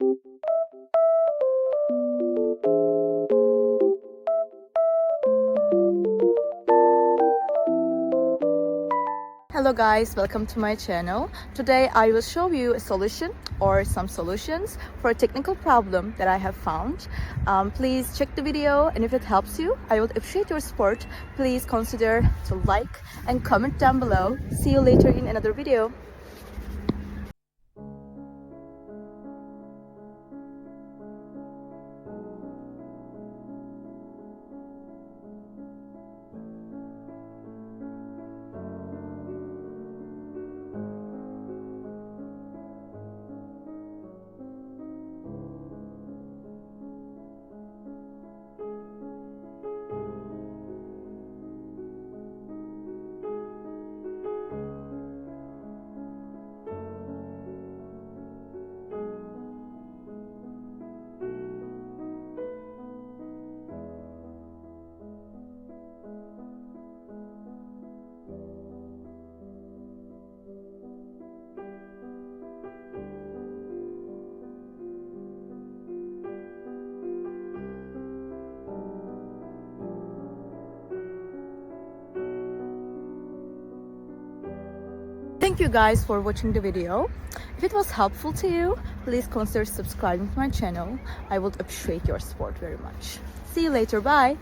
Hello guys, welcome to my channel. Today I will show you a solution or some solutions for a technical problem that I have found. Please check the video, and if it helps you, I would appreciate your support. Please consider to like and comment down below. See you later in another video. Thank you guys for watching the video. If it was helpful to you, please consider subscribing to my channel. I would appreciate your support very much. See you later. Bye.